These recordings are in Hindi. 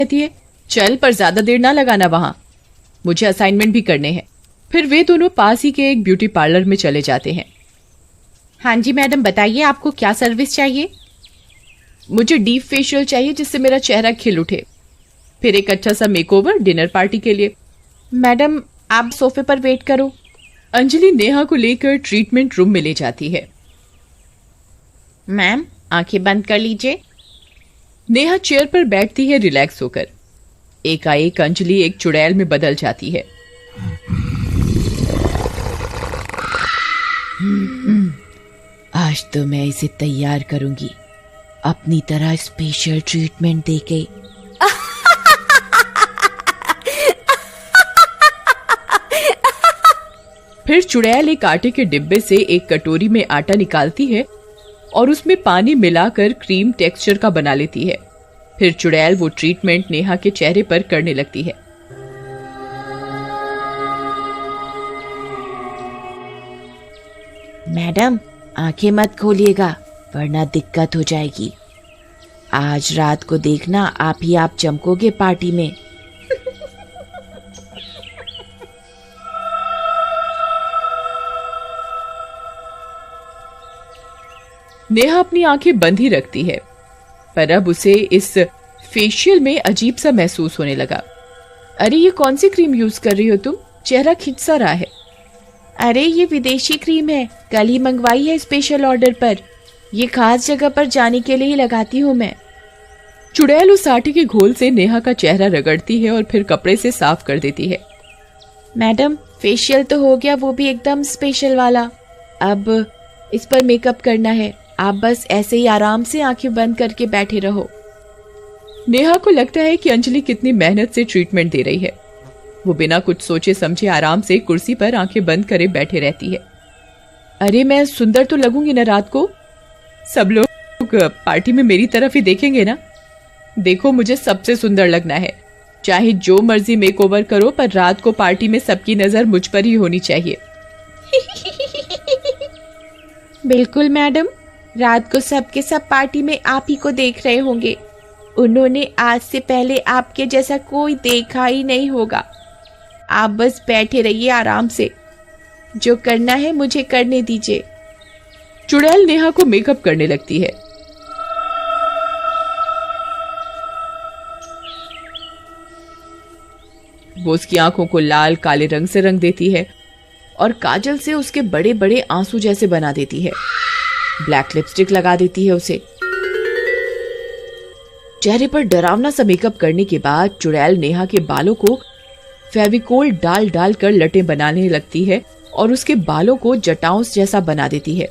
कहती है, चल पर ज्यादा देर ना लगाना वहां, मुझे असाइनमेंट भी करने हैं। फिर वे दोनों पास ही के एक ब्यूटी पार्लर में चले जाते हैं। हाँ जी मैडम, बताइए आपको क्या सर्विस चाहिए? मुझे डीप फेशियल चाहिए जिससे मेरा चेहरा खिल उठे, फिर एक अच्छा सा मेकओवर डिनर पार्टी के लिए। मैडम आप सोफे पर वेट करो। अंजलि नेहा को लेकर ट्रीटमेंट रूम में ले जाती है। मैम आंखें बंद कर लीजिए। नेहा चेयर पर बैठती है रिलैक्स होकर। एकाएक अंजलि एक चुड़ैल में बदल जाती है। आज तो मैं इसे तैयार करूंगी, अपनी तरह स्पेशल ट्रीटमेंट देके। फिर चुड़ैल एक आटे के डिब्बे से एक कटोरी में आटा निकालती है और उसमें पानी मिलाकर क्रीम टेक्सचर का बना लेती है। फिर चुड़ैल वो ट्रीटमेंट नेहा के चेहरे पर करने लगती है। मैडम आंखें मत खोलिएगा वरना दिक्कत हो जाएगी। आज रात को देखना आप चमकोगे पार्टी में। नेहा अपनी आंखें बंद ही रखती है, पर अब उसे इस फेशियल में अजीब सा महसूस होने लगा। अरे ये कौन सी क्रीम यूज कर रही हो तुम? चेहरा खिंच सा रहा है। अरे ये विदेशी क्रीम है, कल ही मंगवाई है स्पेशल ऑर्डर पर। ये खास जगह पर जाने के लिए ही लगाती हूँ मैं। चुड़ैल उस आटे के घोल से नेहा का चेहरा रगड़ती है और फिर कपड़े से साफ कर देती है। मैडम फेशियल तो हो गया, वो भी एकदम स्पेशल वाला। अब इस पर मेकअप करना है, आप बस ऐसे ही आराम से आंखें बंद करके बैठे रहो। नेहा को लगता है कि अंजलि कितनी मेहनत से ट्रीटमेंट दे रही है। वो बिना कुछ सोचे समझे आराम से कुर्सी पर आंखें बंद करे बैठे रहती है। अरे मैं सुंदर तो लगूंगी ना रात को? सब लोग पार्टी में मेरी तरफ ही देखेंगे ना। देखो मुझे सबसे सुंदर लगना है, चाहे जो मर्जी मेकओवर करो, पर रात को पार्टी में सबकी नजर मुझ पर ही होनी चाहिए। बिल्कुल मैडम, रात को सबके सब पार्टी में आप ही को देख रहे होंगे। उन्होंने आज से पहले आपके जैसा कोई देखा ही नहीं होगा। आप बस बैठे रहिए आराम से, जो करना है मुझे करने दीजिए। चुड़ैल नेहा को मेकअप करने लगती है। वो उसकी आंखों को लाल काले रंग से रंग देती है और काजल से उसके बड़े बड़े आंसू जैसे बना देती है। ब्लैक लिपस्टिक लगा देती है उसे। चेहरे पर डरावना सा मेकअप करने के बाद चुड़ैल नेहा के बालों को फेविकोल डाल डाल कर लटें बनाने लगती है और उसके बालों को जटाओं जैसा बना देती है।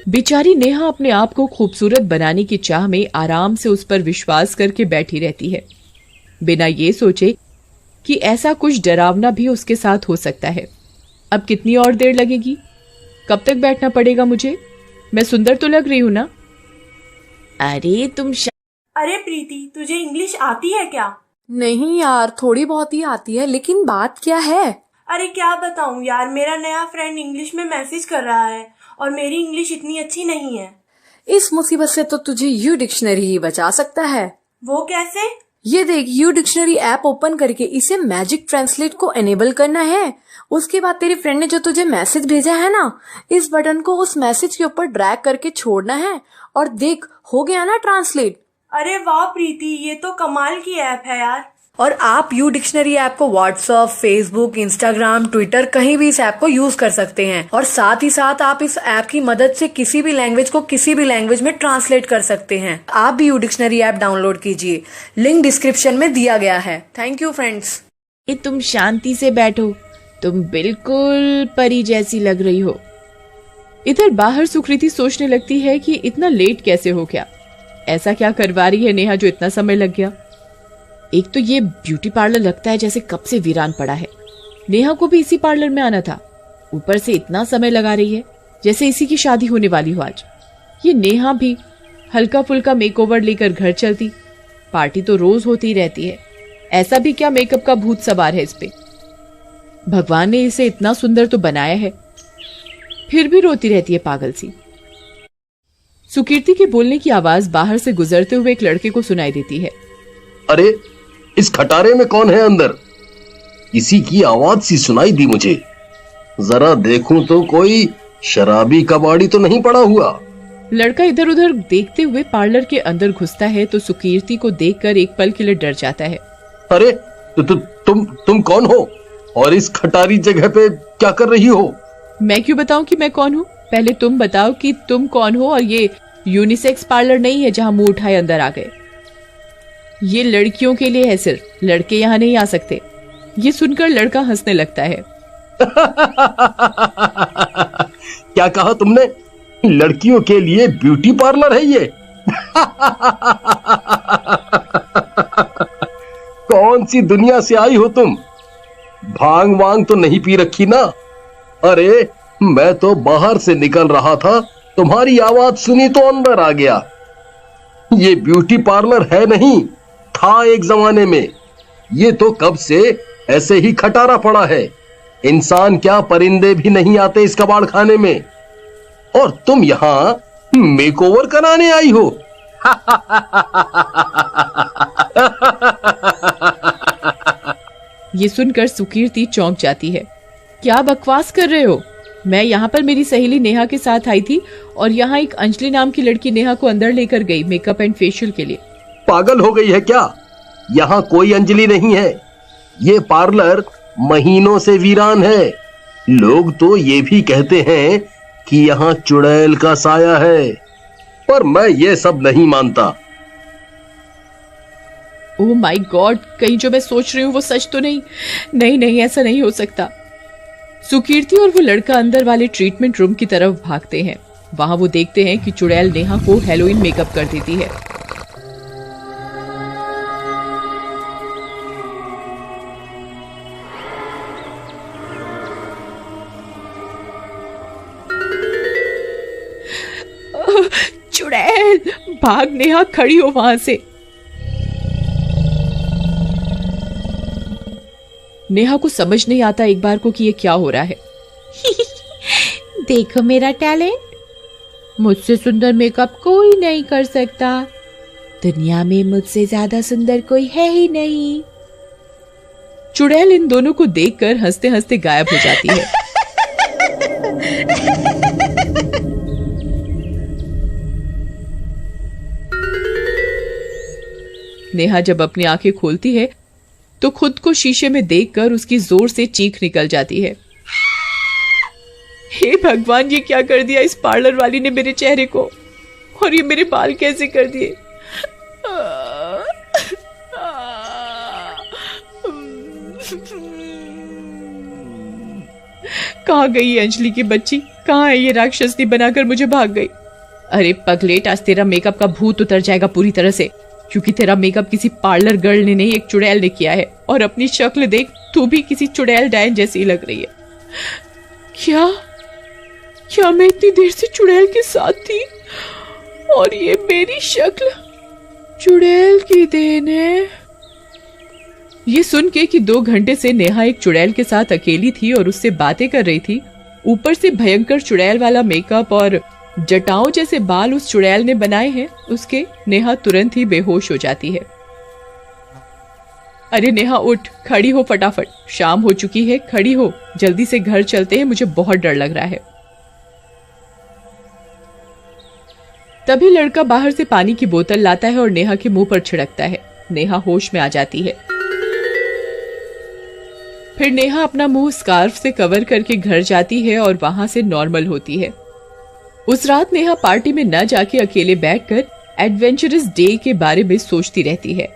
बेचारी नेहा अपने आप को खूबसूरत बनाने की चाह में आराम से उस पर विश्वास करके बैठी रहती है, बिना ये सोचे कि ऐसा कुछ डरावना भी उसके साथ हो सकता है। अब कितनी और देर लगेगी? कब तक बैठना पड़ेगा मुझे? मैं सुंदर तो लग रही हूं ना? अरे तुम अरे प्रीति, तुझे इंग्लिश आती है क्या? नहीं यार, थोड़ी बहुत ही आती है, लेकिन बात क्या है? अरे क्या बताऊं यार, मेरा नया फ्रेंड इंग्लिश में मैसेज कर रहा है और मेरी इंग्लिश इतनी अच्छी नहीं है। इस मुसीबत से तो तुझे यू डिक्शनरी ही बचा सकता है। वो कैसे? ये देख, यू डिक्शनरी ऐप ओपन करके इसे मैजिक ट्रांसलेट को एनेबल करना है। उसके बाद तेरी फ्रेंड ने जो तुझे मैसेज भेजा है ना, इस बटन को उस मैसेज के ऊपर ड्रैग करके छोड़ना है और देख, हो गया ना ट्रांसलेट। अरे वाह प्रीति, ये तो कमाल की ऐप है यार। और आप यू डिक्शनरी ऐप को व्हाट्सएप, फेसबुक, इंस्टाग्राम, ट्विटर कहीं भी इस ऐप को यूज कर सकते हैं। और साथ ही साथ आप इस ऐप की मदद से किसी भी लैंग्वेज को किसी भी लैंग्वेज में ट्रांसलेट कर सकते हैं। आप भी यू डिक्शनरी ऐप डाउनलोड कीजिए, लिंक डिस्क्रिप्शन में दिया गया है। Thank you friends. ये तुम शांति से बैठो, तुम बिल्कुल परी जैसी लग रही हो। इधर बाहर सुकृति सोचने लगती है कि इतना लेट कैसे हो गया, ऐसा क्या करवा रही है नेहा जो इतना समय लग गया। एक तो ये ब्यूटी पार्लर लगता है जैसे कब से वीरान पड़ा है। नेहा को भी इसी पार्लर में आना था, ऊपर से इतना समय लगा रही है जैसे इसी की शादी होने वाली हो आज। ये नेहा भी हल्का फुल्का मेकओवर लेकर घर चलती, पार्टी तो रोज होती ही रहती है, ऐसा भी क्या मेकअप का भूत सवार है इस पे। भगवान ने इसे इतना सुंदर तो बनाया है, फिर भी रोती रहती है पागल सी। सुकीर्ति के बोलने की आवाज बाहर से गुजरते हुए एक लड़के को सुनाई देती है। अरे, इस खटारे में कौन है अंदर? किसी की आवाज सी सुनाई दी मुझे। जरा देखूं तो कोई शराबी कबाड़ी तो नहीं पड़ा हुआ। लड़का इधर उधर देखते हुए पार्लर के अंदर घुसता है तो सुकीर्ति को देखकर एक पल के लिए डर जाता है। अरे, तुम कौन हो और इस खटारी जगह पे क्या कर रही हो? मैं क्यों बताऊं कि मैं कौन हूँ? पहले तुम बताओ कि तुम कौन हो, और ये यूनिसेक्स पार्लर नहीं है जहां मुंह उठाए अंदर आ गए। ये लड़कियों के लिए है, सिर्फ लड़के यहाँ नहीं आ सकते। ये सुनकर लड़का हंसने लगता है। क्या कहा तुमने? लड़कियों के लिए ब्यूटी पार्लर है ये? कौन सी दुनिया से आई हो तुम? भांग वांग तो नहीं पी रखी ना? अरे, मैं तो बाहर से निकल रहा था, तुम्हारी आवाज सुनी तो अंदर आ गया। ये ब्यूटी पार्लर है नहीं, था एक जमाने में। ये तो कब से ऐसे ही खटारा पड़ा है। इंसान क्या, परिंदे भी नहीं आते इस कबाड़ खाने में। और तुम यहां मेकओवर कराने आई हो? ये सुनकर सुकीर्ति चौंक जाती है। क्या बकवास कर रहे हो? मैं यहाँ पर मेरी सहेली नेहा के साथ आई थी और यहाँ एक अंजलि नाम की लड़की नेहा को अंदर लेकर गई मेकअप एंड फेशियल के लिए। पागल हो गई है क्या? यहाँ कोई अंजलि नहीं है। ये पार्लर महीनों से वीरान है। लोग तो ये भी कहते हैं कि यहाँ चुड़ैल का साया है, पर मैं ये सब नहीं मानता। ओह माय गॉड, कहीं जो मैं सोच रही हूँ वो सच तो नहीं? नहीं नहीं, ऐसा नहीं हो सकता। सुकीर्ति और वो लड़का अंदर वाले ट्रीटमेंट रूम की तरफ भागते हैं। वहां वो देखते हैं कि चुड़ैल नेहा को हेलोइन मेकअप कर देती है। चुड़ैल, भाग नेहा, खड़ी हो वहां से। नेहा को समझ नहीं आता एक बार को कि ये क्या हो रहा है। देखो मेरा टैलेंट, मुझसे सुंदर मेकअप कोई नहीं कर सकता। दुनिया में मुझसे ज्यादा सुंदर कोई है ही नहीं। चुड़ैल इन दोनों को देखकर हंसते हंसते गायब हो जाती है। नेहा जब अपनी आंखें खोलती है तो खुद को शीशे में देखकर उसकी जोर से चीख निकल जाती है। हे भगवान, ये क्या कर दिया इस पार्लर वाली ने मेरे चेहरे को, और ये मेरे बाल कैसे कर दिए। कहाँ गई ये अंजलि की बच्ची? कहाँ है ये राक्षसनी बनाकर मुझे भाग गई? अरे पगलेट, आज तेरा मेकअप का भूत उतर जाएगा पूरी तरह से, क्योंकि तेरा मेकअप किसी पार्लर गर्ल ने नहीं, एक चुड़ैल ने किया है। और अपनी शक्ल देख, तू भी किसी चुड़ैल डायन जैसी लग रही है। क्या मैं इतनी देर से चुड़ैल के साथ थी और ये मेरी शक्ल चुड़ैल की देन है? ये सुन के कि 2 घंटे से नेहा एक चुड़ैल के साथ अकेली थी और उससे बातें कर रही थी, ऊपर से भयंकर चुड़ैल वाला मेकअप और जटाओं जैसे बाल उस चुड़ैल ने बनाए हैं, उसके नेहा तुरंत ही बेहोश हो जाती है। अरे नेहा उठ, खड़ी हो फटाफट, शाम हो चुकी है, खड़ी हो, जल्दी से घर चलते हैं, मुझे बहुत डर लग रहा है। तभी लड़का बाहर से पानी की बोतल लाता है और नेहा के मुंह पर छिड़कता है। नेहा होश में आ जाती है। फिर नेहा अपना मुंह स्कार्फ से कवर करके घर जाती है और वहां से नॉर्मल होती है। उस रात नेहा पार्टी में न जाके अकेले बैठकर एडवेंचरस डे के बारे में सोचती रहती है।